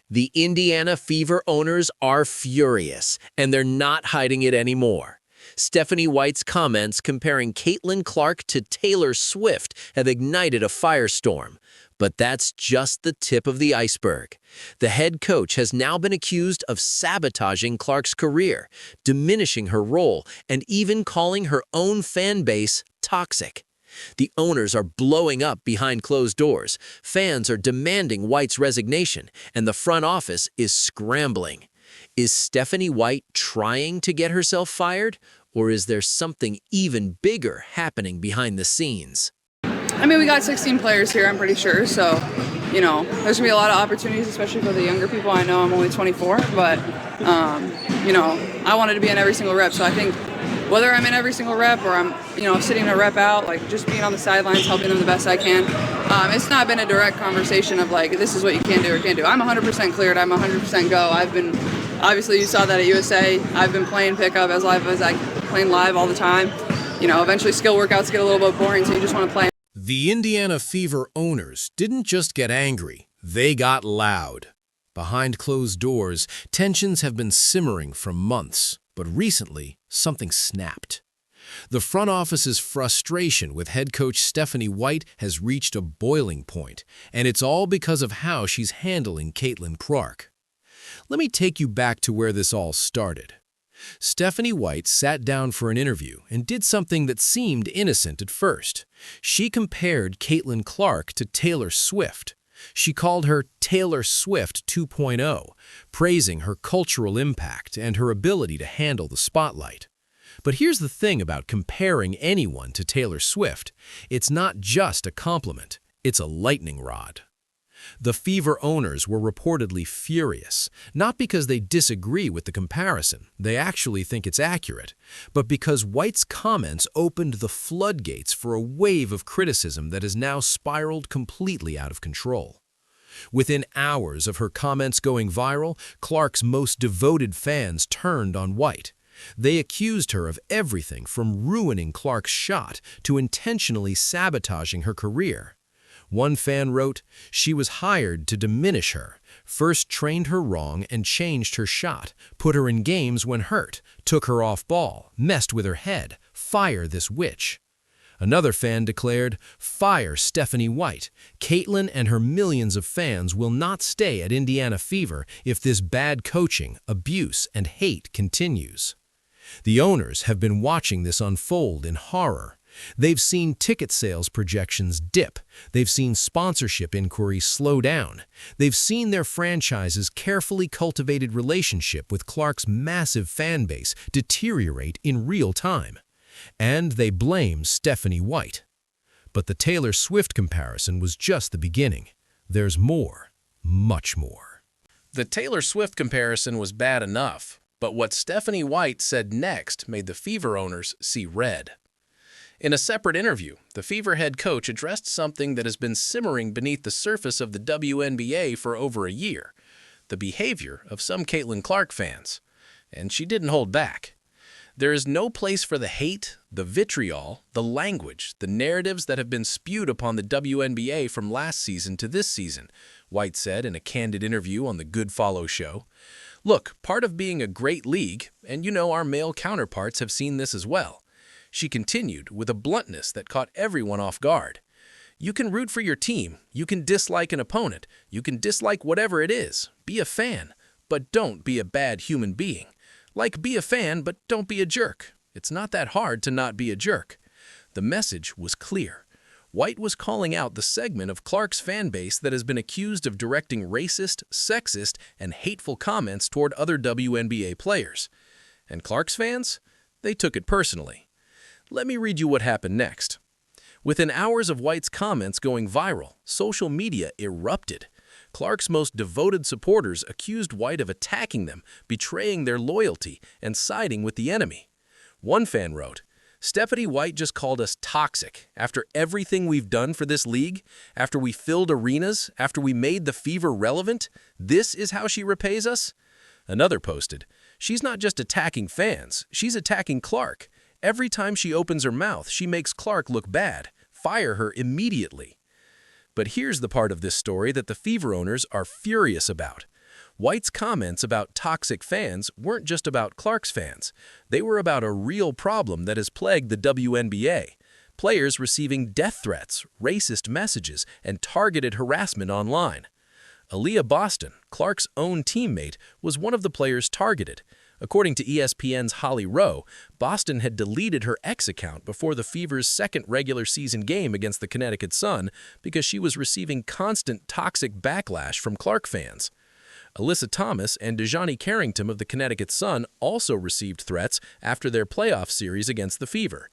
The Indiana Fever owners are furious, and they're not hiding it anymore. Stephanie White's comments comparing Caitlin Clark to Taylor Swift have ignited a firestorm. But that's just the tip of the iceberg. The head coach has now been accused of sabotaging Clark's career, diminishing her role, and even calling her own fan base toxic. The owners are blowing up behind closed doors, fans are demanding White's resignation, and the front office is scrambling. Is Stephanie White trying to get herself fired, or is there something even bigger happening behind the scenes? I mean, we got 16 players here, I'm pretty sure, so, there's going to be a lot of opportunities, especially for the younger people. I know I'm only 24, but, I wanted to be in every single rep, so I think whether I'm in every single rep or I'm, sitting a rep out, like just being on the sidelines, helping them the best I can. It's not been a direct conversation of like, this is what you can do or can't do. I'm 100% cleared. I'm 100% go. Obviously you saw that at USA. I've been playing pickup as live as I playing live all the time. Eventually skill workouts get a little bit boring, so you just want to play. The Indiana Fever owners didn't just get angry, they got loud. Behind closed doors, tensions have been simmering for months. But recently, something snapped. The front office's frustration with head coach Stephanie White has reached a boiling point, and it's all because of how she's handling Caitlin Clark. Let me take you back to where this all started. Stephanie White sat down for an interview and did something that seemed innocent at first. She compared Caitlin Clark to Taylor Swift. She called her Taylor Swift 2.0, praising her cultural impact and her ability to handle the spotlight. But here's the thing about comparing anyone to Taylor Swift. It's not just a compliment, it's a lightning rod. The Fever owners were reportedly furious, not because they disagree with the comparison, they actually think it's accurate, but because White's comments opened the floodgates for a wave of criticism that has now spiraled completely out of control. Within hours of her comments going viral, Clark's most devoted fans turned on White. They accused her of everything from ruining Clark's shot to intentionally sabotaging her career. One fan wrote, "She was hired to diminish her, first trained her wrong and changed her shot, put her in games when hurt, took her off ball, messed with her head, fire this witch." Another fan declared, "Fire Stephanie White. Caitlin and her millions of fans will not stay at Indiana Fever if this bad coaching, abuse, and hate continues." The owners have been watching this unfold in horror. They've seen ticket sales projections dip. They've seen sponsorship inquiries slow down. They've seen their franchise's carefully cultivated relationship with Clark's massive fan base deteriorate in real time. And they blame Stephanie White. But the Taylor Swift comparison was just the beginning. There's more, much more. The Taylor Swift comparison was bad enough, but what Stephanie White said next made the Fever owners see red. In a separate interview, the Fever head coach addressed something that has been simmering beneath the surface of the WNBA for over a year, the behavior of some Caitlin Clark fans. And she didn't hold back. There is no place for the hate, the vitriol, the language, the narratives that have been spewed upon the WNBA from last season to this season, White said in a candid interview on the Good Follow show. Look, part of being a great league, and our male counterparts have seen this as well. She continued with a bluntness that caught everyone off guard. You can root for your team, you can dislike an opponent, you can dislike whatever it is, be a fan, but don't be a bad human being. Like, be a fan, but don't be a jerk. It's not that hard to not be a jerk. The message was clear. White was calling out the segment of Clark's fan base that has been accused of directing racist, sexist, and hateful comments toward other WNBA players. And Clark's fans? They took it personally. Let me read you what happened next. Within hours of White's comments going viral, social media erupted. Clark's most devoted supporters accused White of attacking them, betraying their loyalty, and siding with the enemy. One fan wrote, "Stephanie White just called us toxic. After everything we've done for this league, after we filled arenas, after we made the Fever relevant, this is how she repays us?" Another posted, "She's not just attacking fans, she's attacking Clark. Every time she opens her mouth, she makes Clark look bad. Fire her immediately." But here's the part of this story that the Fever owners are furious about. White's comments about toxic fans weren't just about Clark's fans. They were about a real problem that has plagued the WNBA. Players receiving death threats, racist messages, and targeted harassment online. Aaliyah Boston, Clark's own teammate, was one of the players targeted. According to ESPN's Holly Rowe, Boston had deleted her X account before the Fever's second regular season game against the Connecticut Sun because she was receiving constant toxic backlash from Clark fans. Alyssa Thomas and Dejani Carrington of the Connecticut Sun also received threats after their playoff series against the Fever.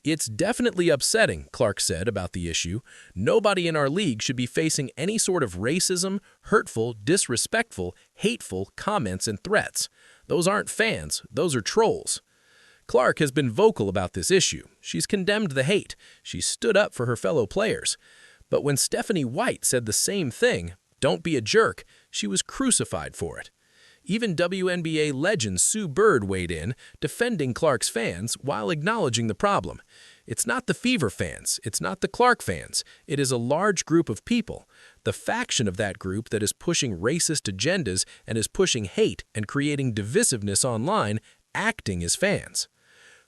"It's definitely upsetting," Clark said about the issue. "Nobody in our league should be facing any sort of racism, hurtful, disrespectful, hateful comments and threats. Those aren't fans, those are trolls." Clark has been vocal about this issue. She's condemned the hate. She's stood up for her fellow players. But when Stephanie White said the same thing, "Don't be a jerk," she was crucified for it. Even WNBA legend Sue Bird weighed in, defending Clark's fans while acknowledging the problem. "It's not the Fever fans, it's not the Clark fans. It is a large group of people, the faction of that group that is pushing racist agendas and is pushing hate and creating divisiveness online, acting as fans."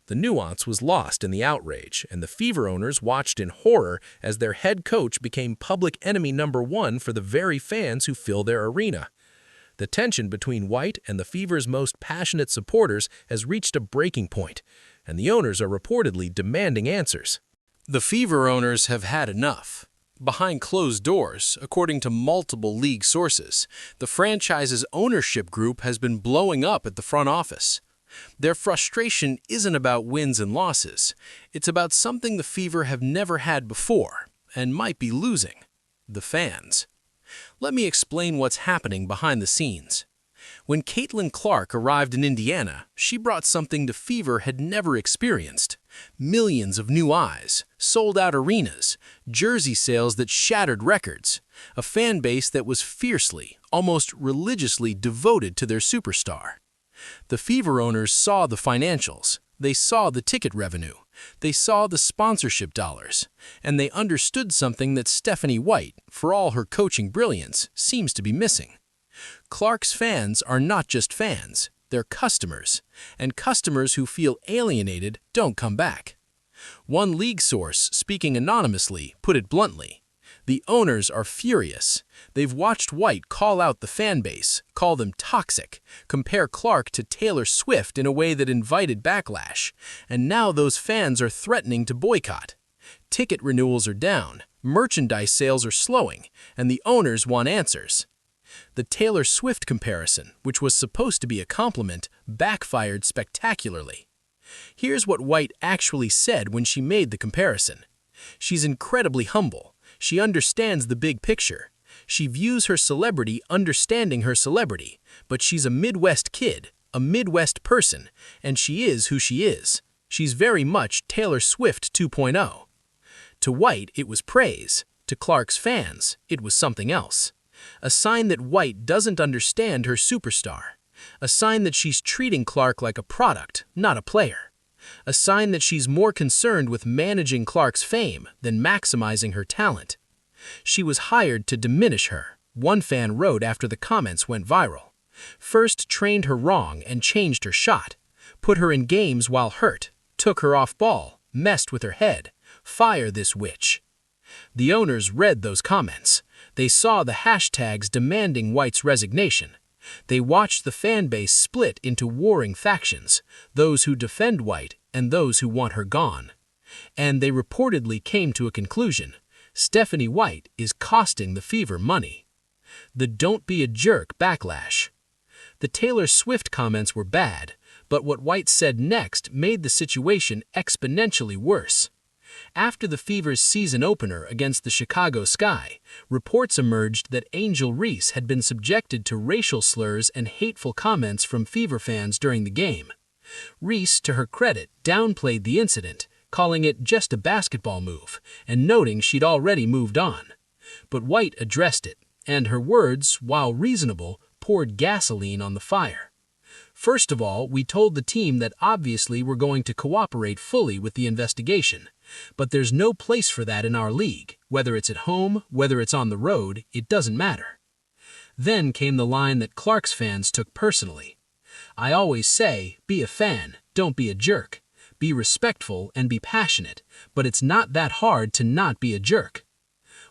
The nuance was lost in the outrage, and the Fever owners watched in horror as their head coach became public enemy #1 for the very fans who fill their arena. The tension between White and the Fever's most passionate supporters has reached a breaking point, and the owners are reportedly demanding answers. The Fever owners have had enough. Behind closed doors, according to multiple league sources, the franchise's ownership group has been blowing up at the front office. Their frustration isn't about wins and losses. It's about something the Fever have never had before, and might be losing: the fans. Let me explain what's happening behind the scenes. When Caitlin Clark arrived in Indiana, she brought something the Fever had never experienced: millions of new eyes, sold-out arenas, jersey sales that shattered records, a fan base that was fiercely, almost religiously devoted to their superstar. The Fever owners saw the financials, they saw the ticket revenue, they saw the sponsorship dollars, and they understood something that Stephanie White, for all her coaching brilliance, seems to be missing. Clark's fans are not just fans, they're customers, and customers who feel alienated don't come back. One league source, speaking anonymously, put it bluntly: "The owners are furious. They've watched White call out the fan base, call them toxic, compare Clark to Taylor Swift in a way that invited backlash, and now those fans are threatening to boycott. Ticket renewals are down, merchandise sales are slowing, and the owners want answers." The Taylor Swift comparison, which was supposed to be a compliment, backfired spectacularly. Here's what White actually said when she made the comparison. She's incredibly humble. She understands the big picture. She views her celebrity understanding her celebrity, but she's a Midwest kid, a Midwest person, and she is who she is. She's very much Taylor Swift 2.0. To White, it was praise. To Clark's fans, it was something else. A sign that White doesn't understand her superstar. A sign that she's treating Clark like a product, not a player. A sign that she's more concerned with managing Clark's fame than maximizing her talent. She was hired to diminish her, one fan wrote after the comments went viral. First trained her wrong and changed her shot. Put her in games while hurt. Took her off ball. Messed with her head. Fire this witch. The owners read those comments. They saw the hashtags demanding White's resignation. They watched the fan base split into warring factions, those who defend White and those who want her gone. And they reportedly came to a conclusion: Stephanie White is costing the Fever money. The "don't be a jerk" backlash. The Taylor Swift comments were bad, but what White said next made the situation exponentially worse. After the Fever's season opener against the Chicago Sky, reports emerged that Angel Reese had been subjected to racial slurs and hateful comments from Fever fans during the game. Reese, to her credit, downplayed the incident, calling it just a basketball move, and noting she'd already moved on. But White addressed it, and her words, while reasonable, poured gasoline on the fire. "First of all, we told the team that obviously we're going to cooperate fully with the investigation, but there's no place for that in our league. Whether it's at home, whether it's on the road, it doesn't matter." Then came the line that Clark's fans took personally. "I always say, be a fan, don't be a jerk. Be respectful and be passionate, but it's not that hard to not be a jerk."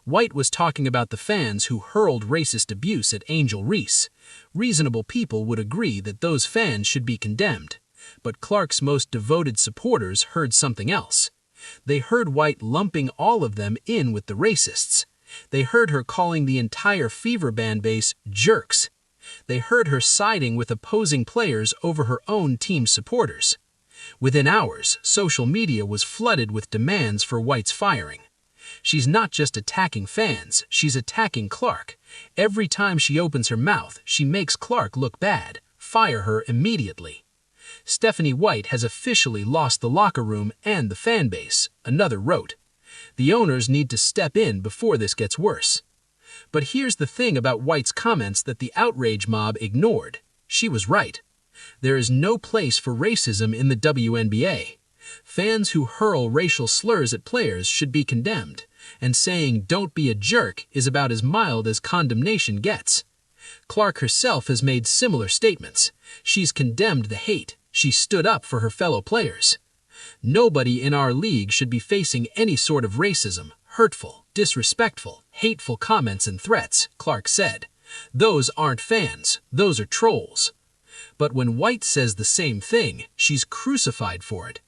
White was talking about the fans who hurled racist abuse at Angel Reese. Reasonable people would agree that those fans should be condemned. But Clark's most devoted supporters heard something else. They heard White lumping all of them in with the racists. They heard her calling the entire Fever fan base jerks. They heard her siding with opposing players over her own team supporters. Within hours, social media was flooded with demands for White's firing. She's not just attacking fans, she's attacking Clark. Every time she opens her mouth, she makes Clark look bad. Fire her immediately. Stephanie White has officially lost the locker room and the fan base, another wrote. The owners need to step in before this gets worse. But here's the thing about White's comments that the outrage mob ignored. She was right. There is no place for racism in the WNBA. Fans who hurl racial slurs at players should be condemned, and saying "don't be a jerk" is about as mild as condemnation gets. Clark herself has made similar statements. She's condemned the hate. She stood up for her fellow players. "Nobody in our league should be facing any sort of racism, hurtful, disrespectful, hateful comments and threats," Clark said. "Those aren't fans, those are trolls." But when White says the same thing, she's crucified for it.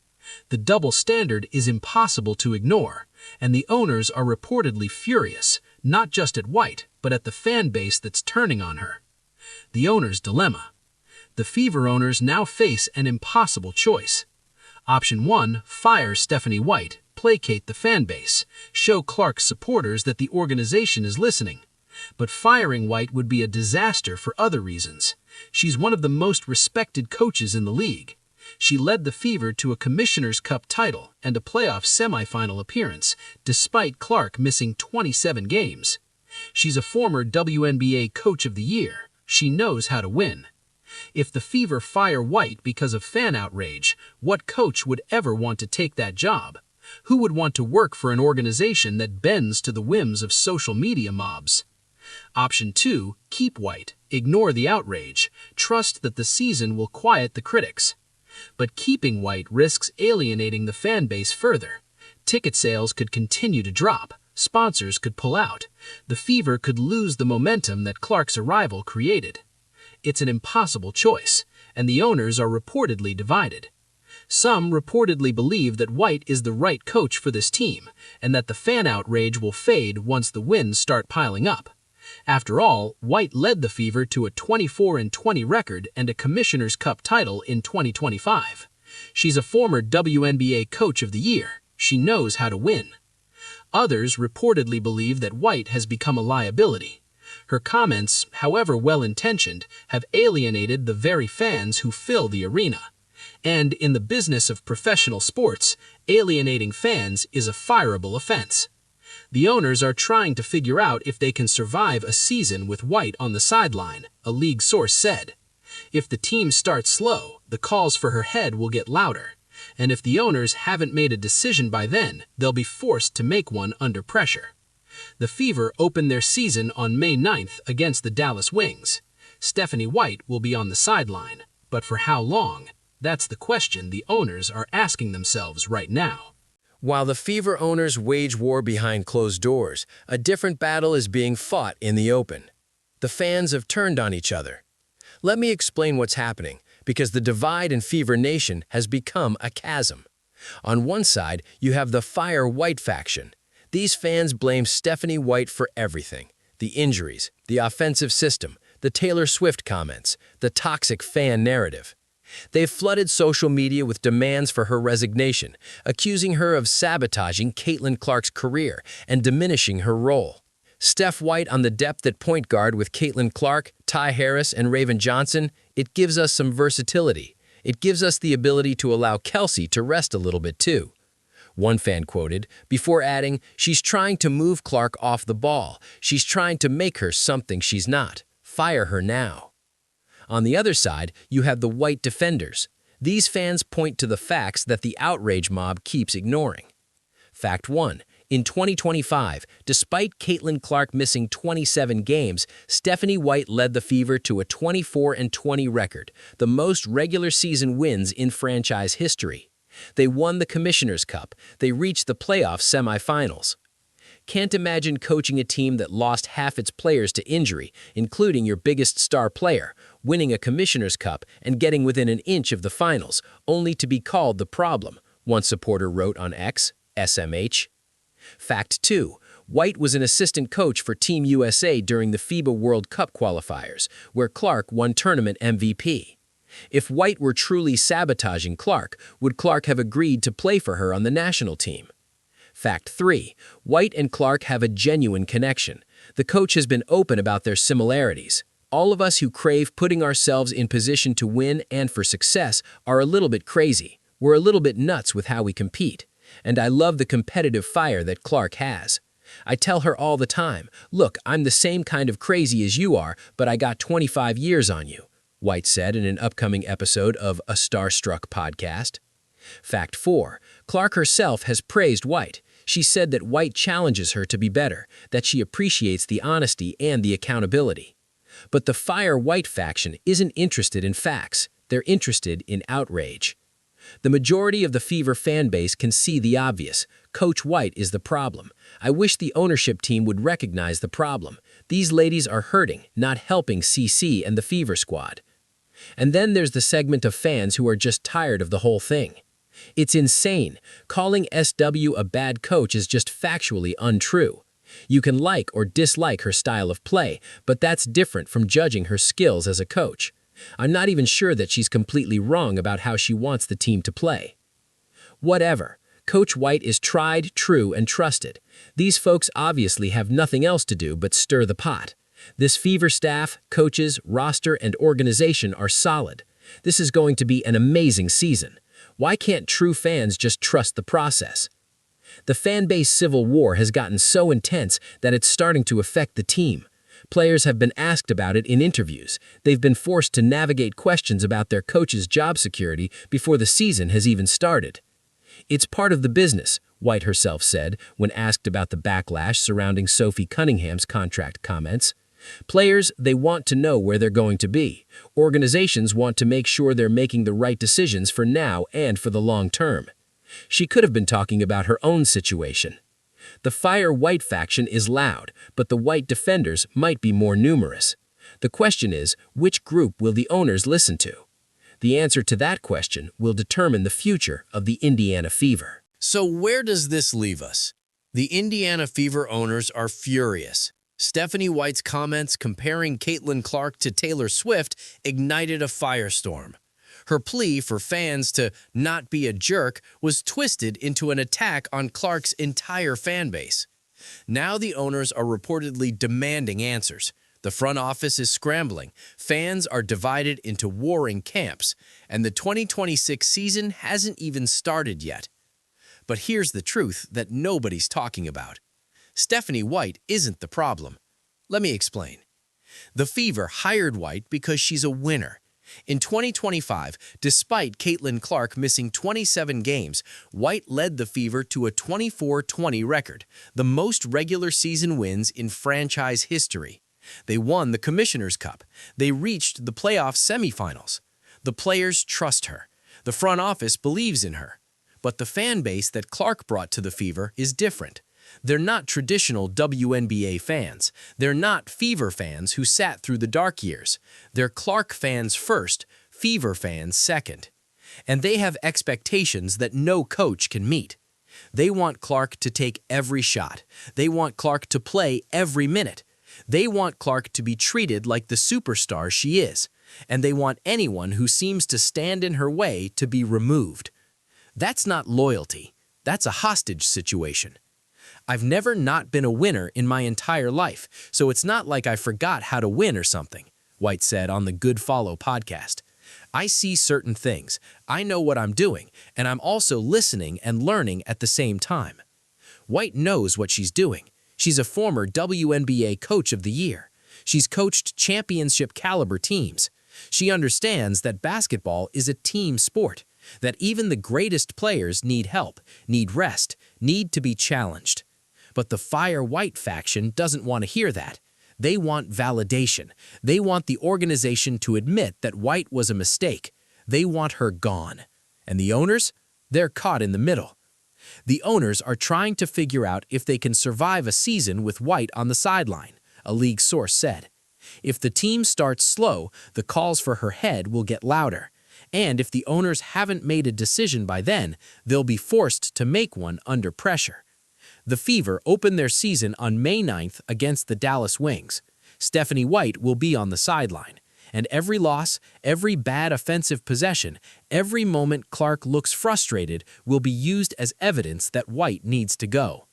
The double standard is impossible to ignore, and the owners are reportedly furious, not just at White, but at the fan base that's turning on her. The owner's dilemma. The Fever owners now face an impossible choice. Option 1, fire Stephanie White, placate the fan base, show Clark's supporters that the organization is listening. But firing White would be a disaster for other reasons. She's one of the most respected coaches in the league. She led the Fever to a Commissioner's Cup title and a playoff semifinal appearance, despite Clark missing 27 games. She's a former WNBA Coach of the Year. She knows how to win. If the Fever fire White because of fan outrage, what coach would ever want to take that job? Who would want to work for an organization that bends to the whims of social media mobs? Option 2, keep White, ignore the outrage, trust that the season will quiet the critics. But keeping White risks alienating the fan base further. Ticket sales could continue to drop, sponsors could pull out, the Fever could lose the momentum that Clark's arrival created. It's an impossible choice, and the owners are reportedly divided. Some reportedly believe that White is the right coach for this team, and that the fan outrage will fade once the wins start piling up. After all, White led the Fever to a 24-20 record and a Commissioner's Cup title in 2025. She's a former WNBA Coach of the Year. She knows how to win. Others reportedly believe that White has become a liability. Her comments, however well-intentioned, have alienated the very fans who fill the arena. And in the business of professional sports, alienating fans is a fireable offense. The owners are trying to figure out if they can survive a season with White on the sideline, a league source said. If the team starts slow, the calls for her head will get louder. And if the owners haven't made a decision by then, they'll be forced to make one under pressure. The Fever open their season on May 9th against the Dallas Wings. Stephanie White will be on the sideline. But for how long? That's the question the owners are asking themselves right now. While the Fever owners wage war behind closed doors, a different battle is being fought in the open. The fans have turned on each other. Let me explain what's happening, because the divide in Fever Nation has become a chasm. On one side, you have the Fire White faction. These fans blame Stephanie White for everything: the injuries, the offensive system, the Taylor Swift comments, the toxic fan narrative. They've flooded social media with demands for her resignation, accusing her of sabotaging Caitlin Clark's career and diminishing her role. Steph White on the depth at point guard with Caitlin Clark, Ty Harris, and Raven Johnson, it gives us some versatility. It gives us the ability to allow Kelsey to rest a little bit too. One fan quoted, before adding, "She's trying to move Clark off the ball. She's trying to make her something she's not. Fire her now." On the other side, you have the White defenders. These fans point to the facts that the outrage mob keeps ignoring. Fact 1. In 2025, despite Caitlin Clark missing 27 games, Stephanie White led the Fever to a 24-20 record, the most regular season wins in franchise history. They won the Commissioner's Cup. They reached the playoff semifinals. Can't imagine coaching a team that lost half its players to injury, including your biggest star player, winning a Commissioner's Cup and getting within an inch of the finals, only to be called the problem, one supporter wrote on X, SMH. Fact 2. White was an assistant coach for Team USA during the FIBA World Cup qualifiers, where Clark won tournament MVP. If White were truly sabotaging Clark, would Clark have agreed to play for her on the national team? Fact 3. White and Clark have a genuine connection. The coach has been open about their similarities. All of us who crave putting ourselves in position to win and for success are a little bit crazy. We're a little bit nuts with how we compete. And I love the competitive fire that Clark has. I tell her all the time, look, I'm the same kind of crazy as you are, but I got 25 years on you, White said in an upcoming episode of A Starstruck podcast. Fact 4. Clark herself has praised White. She said that White challenges her to be better, that she appreciates the honesty and the accountability. But the Fire White faction isn't interested in facts. They're interested in outrage. The majority of the Fever fan base can see the obvious. Coach White is the problem. I wish the ownership team would recognize the problem. These ladies are hurting, not helping CC and the Fever squad. And then there's the segment of fans who are just tired of the whole thing. It's insane. Calling SW a bad coach is just factually untrue. You can like or dislike her style of play, but that's different from judging her skills as a coach. I'm not even sure that she's completely wrong about how she wants the team to play. Whatever. Coach White is tried, true, and trusted. These folks obviously have nothing else to do but stir the pot. This Fever staff, coaches, roster, and organization are solid. This is going to be an amazing season. Why can't true fans just trust the process? The fan base civil war has gotten so intense that it's starting to affect the team. Players have been asked about it in interviews. They've been forced to navigate questions about their coach's job security before the season has even started. It's part of the business, White herself said when asked about the backlash surrounding Sophie Cunningham's contract comments. Players, they want to know where they're going to be. Organizations want to make sure they're making the right decisions for now and for the long term. She could have been talking about her own situation. The Fire White faction is loud, but the White defenders might be more numerous. The question is, which group will the owners listen to? The answer to that question will determine the future of the Indiana Fever. So where does this leave us? The Indiana Fever owners are furious. Stephanie White's comments comparing Caitlin Clark to Taylor Swift ignited a firestorm. Her plea for fans to not be a jerk was twisted into an attack on Clark's entire fan base. Now the owners are reportedly demanding answers. The front office is scrambling, fans are divided into warring camps, and the 2026 season hasn't even started yet. But here's the truth that nobody's talking about. Stephanie White isn't the problem. Let me explain. The Fever hired White because she's a winner. In 2025, despite Caitlin Clark missing 27 games, White led the Fever to a 24-20 record, the most regular season wins in franchise history. They won the Commissioner's Cup. They reached the playoff semifinals. The players trust her. The front office believes in her. But the fan base that Clark brought to the Fever is different. They're not traditional WNBA fans. They're not Fever fans who sat through the dark years. They're Clark fans first, Fever fans second. And they have expectations that no coach can meet. They want Clark to take every shot. They want Clark to play every minute. They want Clark to be treated like the superstar she is. And they want anyone who seems to stand in her way to be removed. That's not loyalty. That's a hostage situation. I've never not been a winner in my entire life, so it's not like I forgot how to win or something, White said on the Good Follow podcast. I see certain things, I know what I'm doing, and I'm also listening and learning at the same time. White knows what she's doing. She's a former WNBA Coach of the Year. She's coached championship-caliber teams. She understands that basketball is a team sport, that even the greatest players need help, need rest, need to be challenged. But the Fire White faction doesn't want to hear that. They want validation. They want the organization to admit that White was a mistake. They want her gone. And the owners? They're caught in the middle. The owners are trying to figure out if they can survive a season with White on the sideline, a league source said. If the team starts slow, the calls for her head will get louder. And if the owners haven't made a decision by then, they'll be forced to make one under pressure. The Fever open their season on May 9th against the Dallas Wings. Stephanie White will be on the sideline. And every loss, every bad offensive possession, every moment Clark looks frustrated will be used as evidence that White needs to go.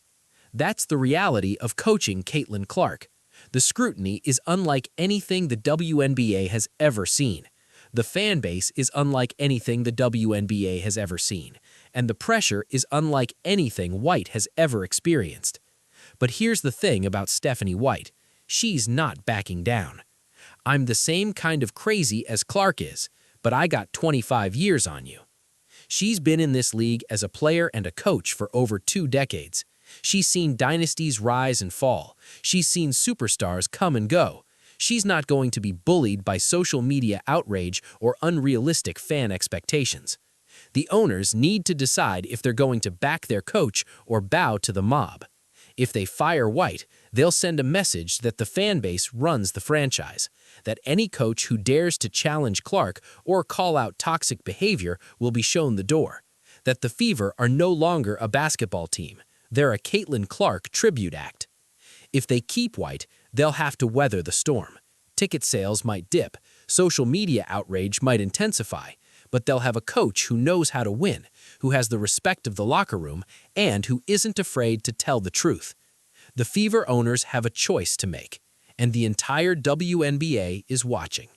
That's the reality of coaching Caitlin Clark. The scrutiny is unlike anything the WNBA has ever seen. The fan base is unlike anything the WNBA has ever seen. And the pressure is unlike anything White has ever experienced. But here's the thing about Stephanie White. She's not backing down. I'm the same kind of crazy as Clark is, but I got 25 years on you. She's been in this league as a player and a coach for over 2 decades. She's seen dynasties rise and fall. She's seen superstars come and go. She's not going to be bullied by social media outrage or unrealistic fan expectations. The owners need to decide if they're going to back their coach or bow to the mob. If they fire White, they'll send a message that the fan base runs the franchise, that any coach who dares to challenge Clark or call out toxic behavior will be shown the door, that the Fever are no longer a basketball team. They're a Caitlin Clark tribute act. If they keep White, they'll have to weather the storm. Ticket sales might dip, social media outrage might intensify, but they'll have a coach who knows how to win, who has the respect of the locker room, and who isn't afraid to tell the truth. The Fever owners have a choice to make, and the entire WNBA is watching.